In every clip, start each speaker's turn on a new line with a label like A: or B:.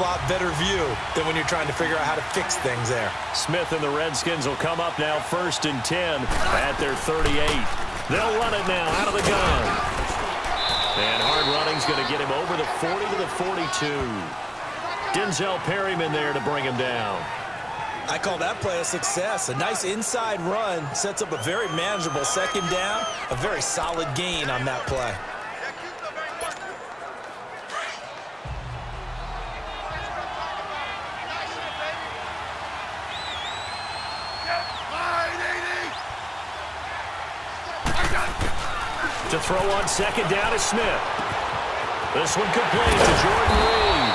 A: lot better view than when you're trying to figure out how to fix things there.
B: Smith and the Redskins will come up now 1st and 10 at their 38. They'll run it now out of the gun. And hard running's going to get him over the 40 to the 42. Denzel Perryman there to bring him down.
A: I call that play a success. A nice inside run sets up a very manageable 2nd down. A very solid gain on that play.
B: To throw on 2nd down is Smith. This one complete to Jordan Reed.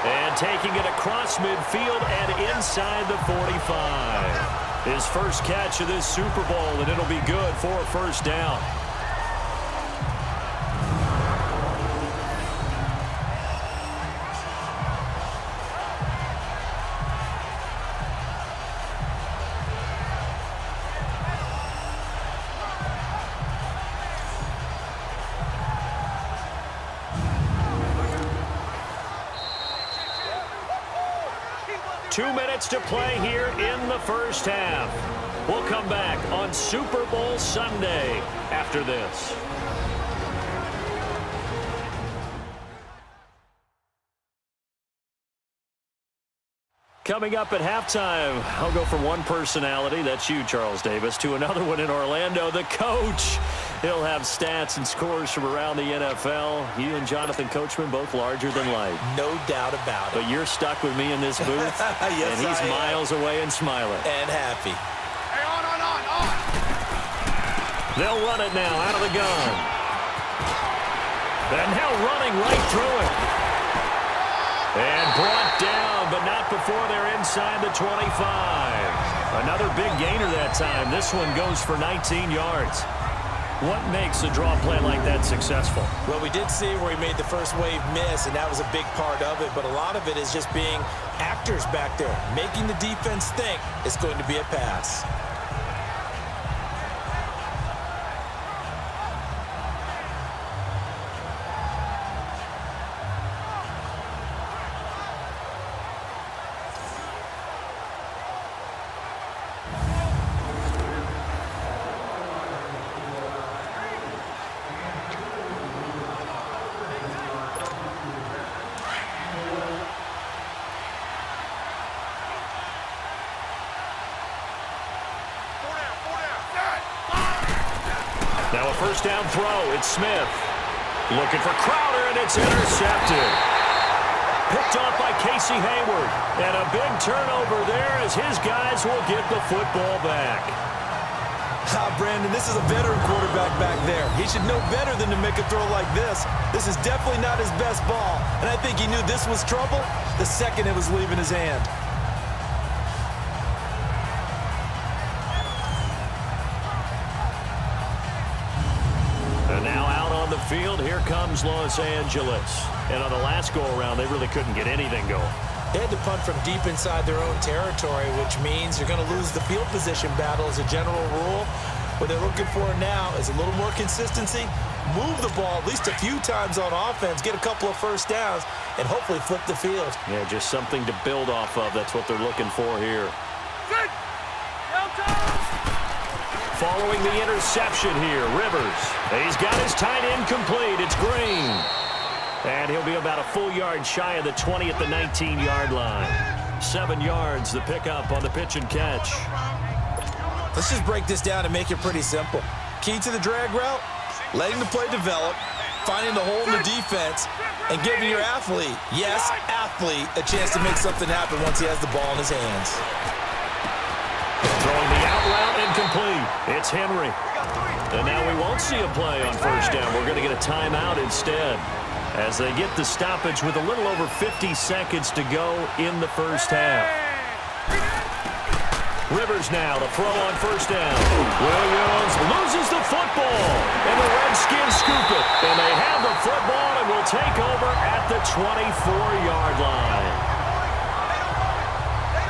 B: And taking it across midfield and inside the 45. His first catch of this Super Bowl, and it'll be good for a 1st down. To play here in the 1st half. We'll come back on Super Bowl Sunday after this. Coming up at halftime, I'll go from one personality, that's you, Charles Davis, to another one in Orlando, the coach. He'll have stats and scores from around the NFL. You and Jonathan Coachman both larger than life.
A: No doubt about it.
B: But you're stuck with me in this booth,
A: yes,
B: and he's miles away and smiling.
A: And happy.
C: Hey, on.
B: They'll run it now out of the gun. And now running right through it. And brought down, but not before they're inside the 25. Another big gainer that time. This one goes for 19 yards. What makes a draw play like that successful?
A: Well, we did see where he made the first wave miss, and that was a big part of it. But a lot of it is just being actors back there, making the defense think it's going to be a pass.
B: Now a 1st down throw. It's Smith. Looking for Crowder, and it's intercepted. Picked off by Casey Hayward. And a big turnover there as his guys will get the football back.
A: Brandon, this is a veteran quarterback back there. He should know better than to make a throw like this. This is definitely not his best ball. And I think he knew this was trouble the second it was leaving his hand.
B: Field, here comes Los Angeles. And on the last go-around, they really couldn't get anything going.
A: They had to punt from deep inside their own territory, which means you're going to lose the field position battle as a general rule. What they're looking for now is a little more consistency, move the ball at least a few times on offense, get a couple of 1st downs, and hopefully flip the field.
B: Yeah, just something to build off of. That's what they're looking for here. Following the interception here, Rivers. He's got his tight end complete. It's Green. And he'll be about a full yard shy of the 20 at the 19-yard line. 7 yards, the pickup on the pitch and catch.
A: Let's just break this down and make it pretty simple. Key to the drag route, letting the play develop, finding the hole in the defense, and giving your athlete, yes, athlete, a chance to make something happen once he has the ball in his hands.
B: Throwing the out route incomplete. It's Henry. And now we won't see a play on 1st down. We're going to get a timeout instead as they get the stoppage with a little over 50 seconds to go in the 1st half. Rivers now to throw on 1st down. Williams loses the football, and the Redskins scoop it. And they have the football and will take over at the 24-yard line.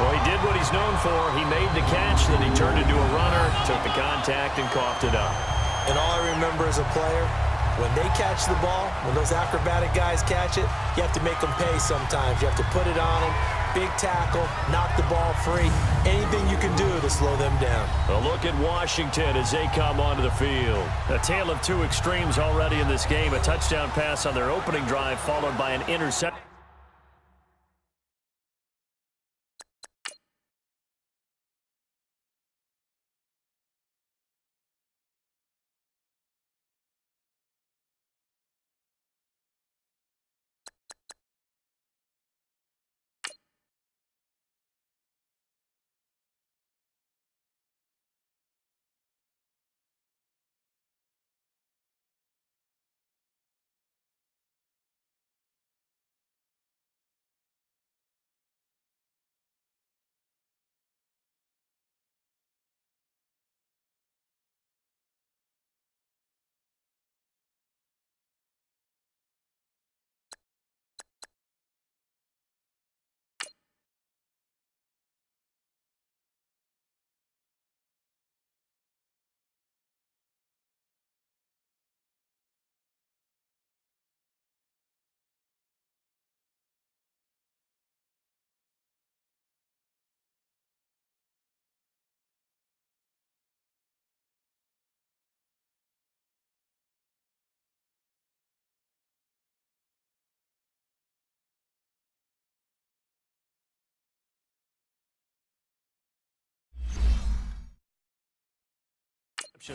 B: Well, he did what he's known for. He made the catch, then he turned into a runner, took the contact, and coughed it up.
A: And all I remember as a player When they catch the ball, when those acrobatic guys catch it, you have to make them pay sometimes. You have to put it on them. Big tackle, knock the ball free. Anything you can do to slow them down.
B: A look at Washington as they come onto the field. A tale of two extremes already in this game. A touchdown pass on their opening drive followed by an interception.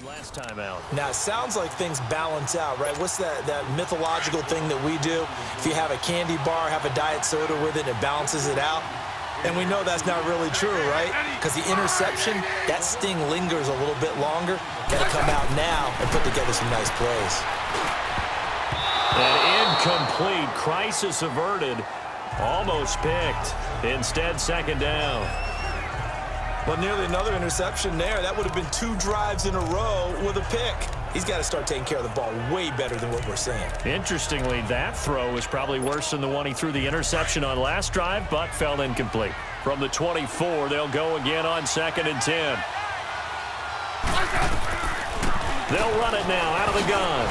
B: Last time out.
A: Now, it sounds like things balance out, right? What's that mythological thing that we do? If you have a candy bar, have a diet soda with it, it balances it out. And we know that's not really true, right? Because the interception, that sting lingers a little bit longer. Got to come out now and put together some nice plays.
B: An incomplete, crisis averted, almost picked. Instead, second down.
A: Well, nearly another interception there. That would have been 2 drives in a row with a pick. He's got to start taking care of the ball way better than what we're seeing.
B: Interestingly, that throw was probably worse than the one he threw the interception on last drive, but fell incomplete. From the 24, they'll go again on 2nd and 10. They'll run it now out of the gun.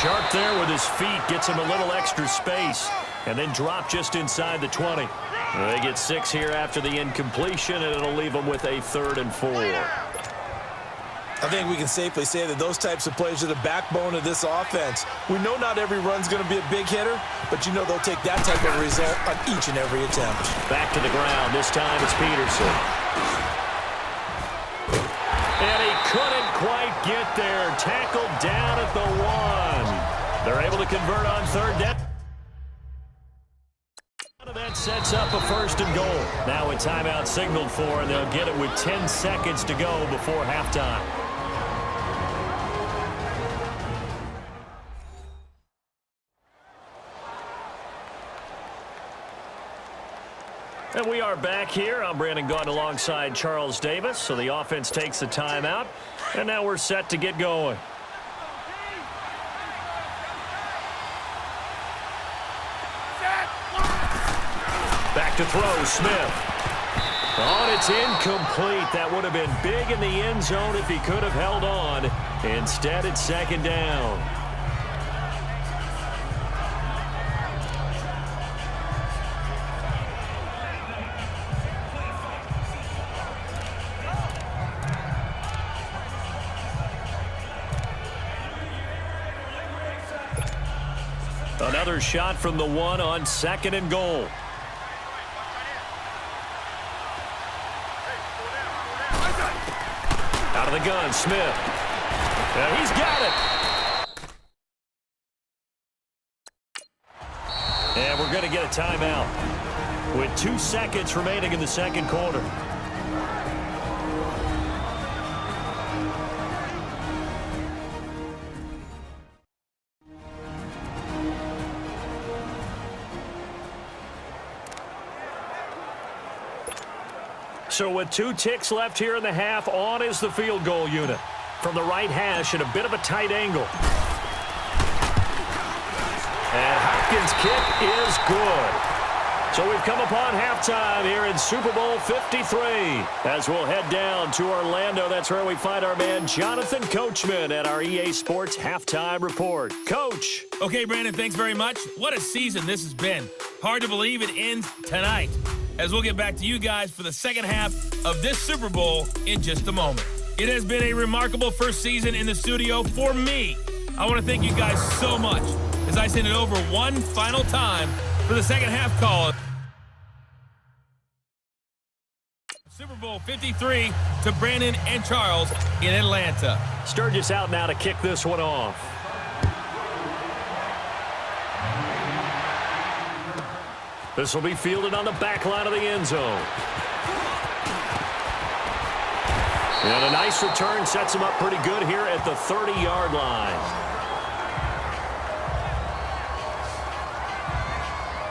B: Sharp there with his feet, gets him a little extra space, and then drop just inside the 20. They get 6 here after the incompletion, and it'll leave them with a 3rd and 4.
A: I think we can safely say that those types of plays are the backbone of this offense. We know not every run's going to be a big hitter, but you know they'll take that type of result on each and every attempt.
B: Back to the ground. This time it's Peterson. And he couldn't quite get there. Tackled down at the 1. They're able to convert on 3rd down. That sets up a 1st and goal. Now a timeout signaled for, and they'll get it with 10 seconds to go before halftime. And we are back here. I'm Brandon Gaudin alongside Charles Davis. So the offense takes the timeout, and now we're set to get going. Back to throw, Smith. Oh, and it's incomplete. That would have been big in the end zone if he could have held on. Instead, it's 2nd down. Another shot from the 1 on 2nd and goal. Out of the gun, Smith. And he's got it. And we're going to get a timeout with 2 seconds remaining in the 2nd quarter. So with 2 ticks left here in the half, on is the field goal unit. From the right hash at a bit of a tight angle. And Hopkins' kick is good. So we've come upon halftime here in Super Bowl 53. As we'll head down to Orlando, that's where we find our man Jonathan Coachman at our EA Sports Halftime Report. Coach.
C: Okay, Brandon, thanks very much. What a season this has been. Hard to believe it ends tonight, as we'll get back to you guys for the second half of this Super Bowl in just a moment. It has been a remarkable first season in the studio for me. I want to thank you guys so much as I send it over one final time for the second half call. Super Bowl 53 to Brandon and Charles in Atlanta.
B: Sturgis out now to kick this one off. This will be fielded on the back line of the end zone. And a nice return sets him up pretty good here at the 30-yard line.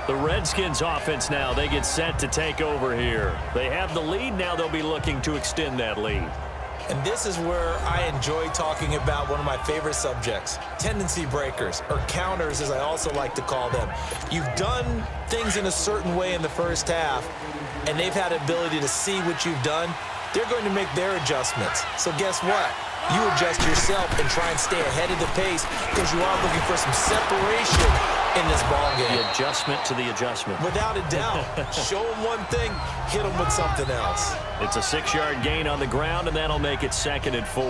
B: The Redskins offense now, they get set to take over here. They have the lead. Now they'll be looking to extend that lead.
A: And this is where I enjoy talking about one of my favorite subjects, tendency breakers, or counters as I also like to call them. You've done things in a certain way in the first half, and they've had the ability to see what you've done. They're going to make their adjustments. So guess what? You adjust yourself and try and stay ahead of the pace because you are looking for some separation in this ball game.
B: The adjustment to the adjustment.
A: Without a doubt. Show them one thing, hit them with something else.
B: It's a 6-yard gain on the ground, and that'll make it 2nd and 4.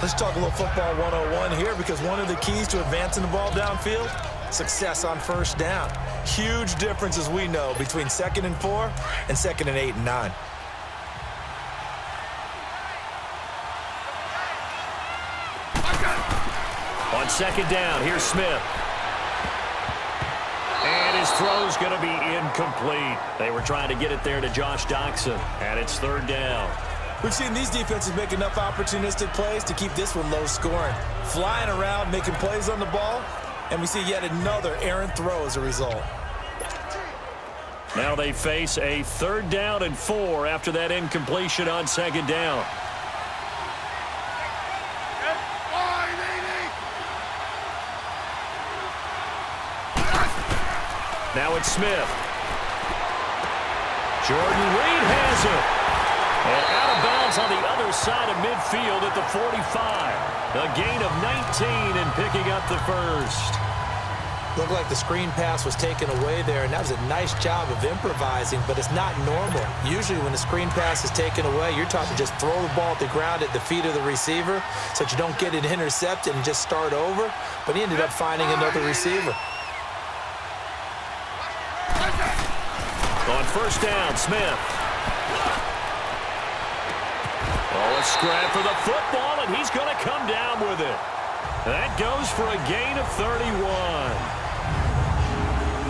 A: Let's talk a little football 101 here, because one of the keys to advancing the ball downfield, success on first down. Huge difference, as we know, between 2nd and 4 and 2nd and 8 and 9.
B: On 2nd down, here's Smith. And his throw's going to be incomplete. They were trying to get it there to Josh Doxson, and it's 3rd down.
A: We've seen these defenses make enough opportunistic plays to keep this one low scoring. Flying around, making plays on the ball, and we see yet another errant throw as a result.
B: Now they face a 3rd down and 4 after that incompletion on 2nd down. Now it's Smith. Jordan Reed has it. And out of bounds on the other side of midfield at the 45. A gain of 19 and picking up the first.
A: Looked like the screen pass was taken away there, and that was a nice job of improvising, but it's not normal. Usually when the screen pass is taken away, you're taught to just throw the ball at the ground at the feet of the receiver so that you don't get it intercepted and just start over. But he ended up finding another receiver.
B: On 1st down, Smith. Oh, a scrap for the football, and he's going to come down with it. That goes for a gain of 31.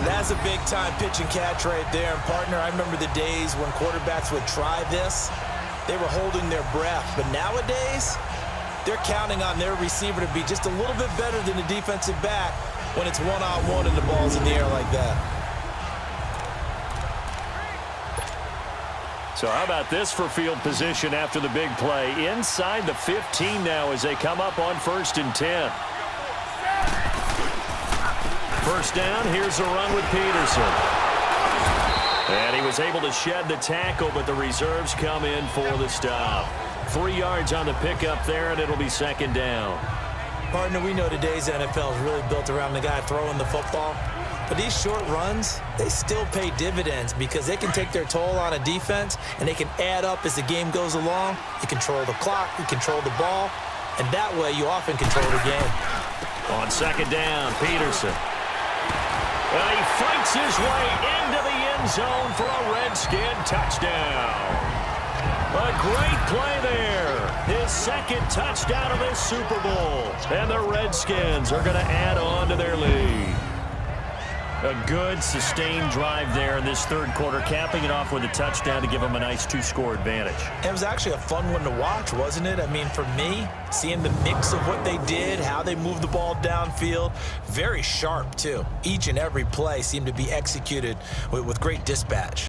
A: That's a big-time pitch and catch right there. And, partner, I remember the days when quarterbacks would try this. They were holding their breath. But nowadays, they're counting on their receiver to be just a little bit better than the defensive back when it's one-on-one and the ball's in the air like that.
B: So how about this for field position after the big play? Inside the 15 now as they come up on 1st and 10. 1st down, here's a run with Peterson. And he was able to shed the tackle, but the reserves come in for the stop. 3 yards on the pickup there, and it'll be 2nd down.
A: Partner, we know today's NFL is really built around the guy throwing the football. But these short runs, they still pay dividends because they can take their toll on a defense, and they can add up as the game goes along. You control the clock, you control the ball, and that way you often control the game.
B: On 2nd down, Peterson. Well, he fights his way into the end zone for a Redskin touchdown. A great play there. His 2nd touchdown of this Super Bowl. And the Redskins are going to add on to their lead. A good, sustained drive there in this 3rd quarter, capping it off with a touchdown to give them a nice 2-score advantage.
A: It was actually a fun one to watch, wasn't it? I mean, for me, seeing the mix of what they did, how they moved the ball downfield, very sharp, too. Each and every play seemed to be executed with great dispatch.